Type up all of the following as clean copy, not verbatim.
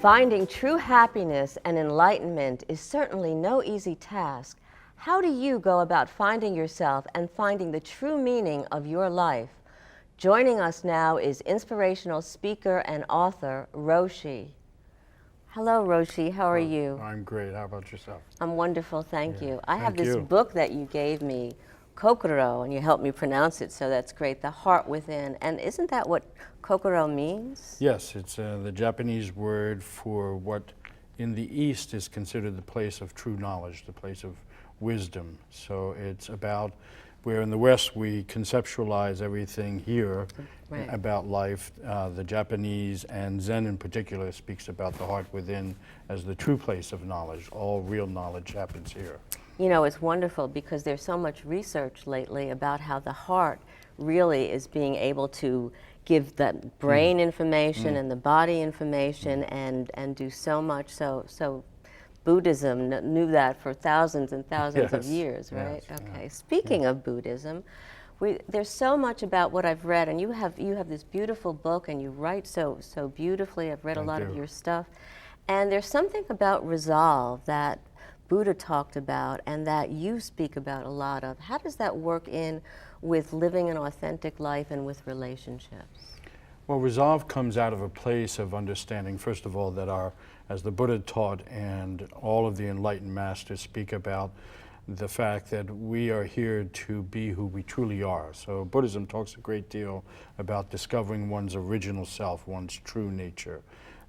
Finding true happiness and enlightenment is certainly no easy task. How do you go about finding yourself and finding the true meaning of your life? Joining us now is inspirational speaker and author, Roshi. Hello, Roshi. How are you? I'm great. How about yourself? I'm wonderful, thank you. I have Thank this you. book that you gave me, Kokoro, and you helped me pronounce it, so that's great, The Heart Within. And isn't that what Kokoro means? Yes, it's the Japanese word for what in the East is considered the place of true knowledge, the place of wisdom. So it's about where in the West we conceptualize everything here Right. about life. The Japanese and Zen in particular speaks about the heart within as the true place of knowledge. All real knowledge happens here. You know, it's wonderful because there's so much research lately about how the heart really is being able to give the brain information and the body information and do so much. So Buddhism knew that for thousands and thousands of Yes, years, right? yes, Okay. Speaking of Buddhism, there's so much about what I've read, and you have this beautiful book, and you write so beautifully. I've read a Thank lot you. of your stuff, and there's something about resolve that Buddha talked about and that you speak about a lot of. How does that work in with living an authentic life and with relationships? Well, resolve comes out of a place of understanding, first of all, that as the Buddha taught and all of the enlightened masters speak about, the fact that we are here to be who we truly are. So Buddhism talks a great deal about discovering one's original self, one's true nature,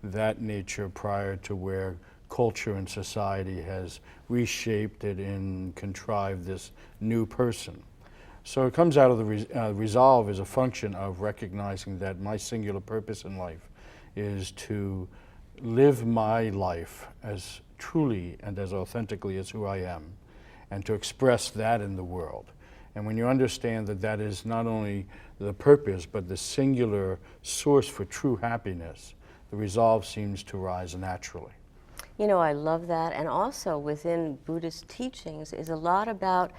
that nature prior to where culture and society has reshaped it and contrived this new person. So it comes out of the resolve as a function of recognizing that my singular purpose in life is to live my life as truly and as authentically as who I am, and to express that in the world. And when you understand that that is not only the purpose, but the singular source for true happiness, the resolve seems to rise naturally. You know, I love that. And also within Buddhist teachings is a lot about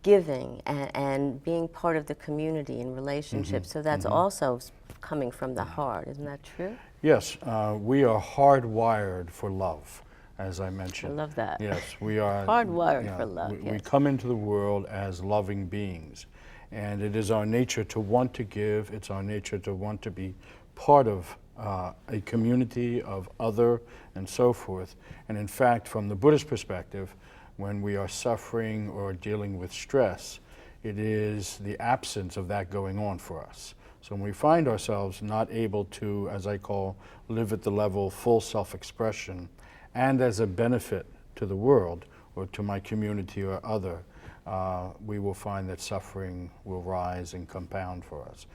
giving and being part of the community and relationships. So that's also coming from the heart. Isn't that true? Yes, we are hardwired for love, as I mentioned. I love that. Yes, we are Hardwired for love, We yes. come into the world as loving beings, and it is our nature to want to give. It's our nature to want to be part of a community of other and so forth. And in fact, from the Buddhist perspective, when we are suffering or dealing with stress, it is the absence of that going on for us. So when we find ourselves not able to, as I call, live at the level of full self-expression and as a benefit to the world or to my community or other, we will find that suffering will rise and compound for us.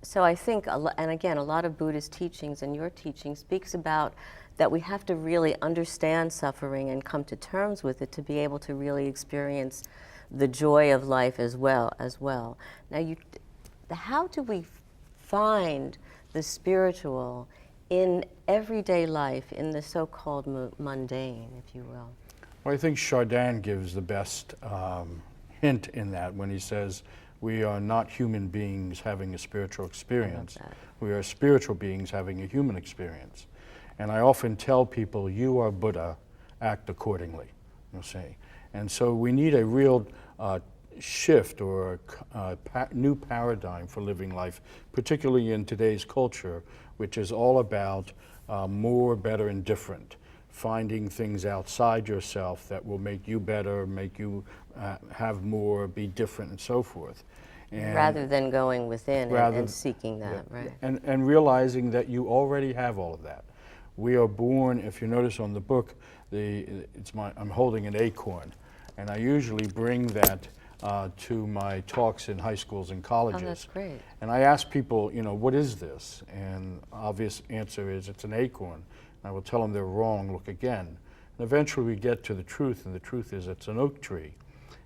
So I think, and again, a lot of Buddhist teachings and your teaching speaks about that we have to really understand suffering and come to terms with it to be able to really experience the joy of life as well. Now, how do we find the spiritual in everyday life, in the so-called mundane, if you will? Well, I think Chardin gives the best hint in that when he says, we are not human beings having a spiritual experience. We are spiritual beings having a human experience. And I often tell people, you are Buddha, act accordingly, you'll see. And so we need a real shift or a new paradigm for living life, particularly in today's culture, which is all about more, better, and different. Finding things outside yourself that will make you better, make you have more, be different, and so forth. And rather than going within and seeking that, right? And realizing that you already have all of that. We are born, if you notice on the book, I'm holding an acorn, and I usually bring that to my talks in high schools and colleges. Oh, that's great. And I ask people, what is this? And obvious answer is it's an acorn. I will tell them they're wrong, look again. And eventually we get to the truth, and the truth is it's an oak tree.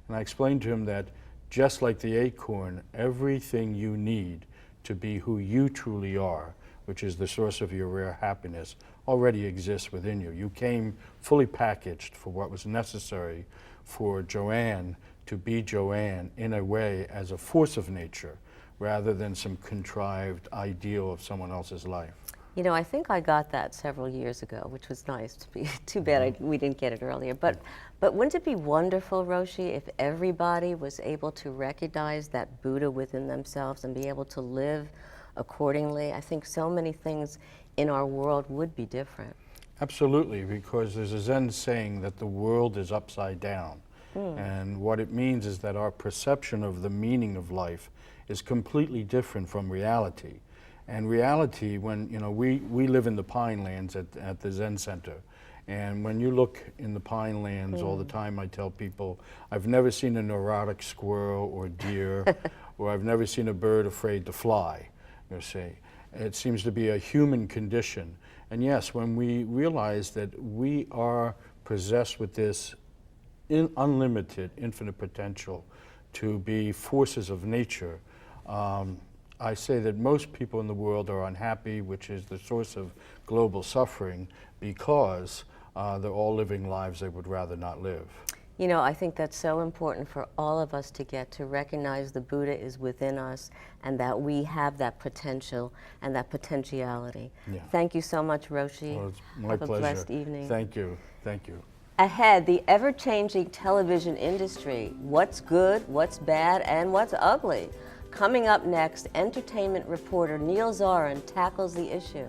And I explained to him that just like the acorn, everything you need to be who you truly are, which is the source of your rare happiness, already exists within you. You came fully packaged for what was necessary for Joanne to be Joanne in a way as a force of nature rather than some contrived ideal of someone else's life. You know, I think I got that several years ago, which was nice. To be too bad we didn't get it earlier. But wouldn't it be wonderful, Roshi, if everybody was able to recognize that Buddha within themselves and be able to live accordingly? I think so many things in our world would be different. Absolutely, because there's a Zen saying that the world is upside down. And what it means is that our perception of the meaning of life is completely different from reality. And reality, when, you know, we live in the Pine Lands at the Zen Center. And when you look in the Pine Lands all the time, I tell people, I've never seen a neurotic squirrel or deer, or I've never seen a bird afraid to fly, you see. It seems to be a human condition. And yes, when we realize that we are possessed with this unlimited, infinite potential to be forces of nature, I say that most people in the world are unhappy, which is the source of global suffering, because they're all living lives they would rather not live. You know, I think that's so important for all of us to get to recognize the Buddha is within us and that we have that potential and that potentiality. Yeah. Thank you so much, Roshi. Well, it's my Have pleasure. a blessed evening. Thank you. Thank you. Ahead, the ever-changing television industry. What's good, what's bad, and what's ugly? Coming up next, entertainment reporter Neil Zorin tackles the issue.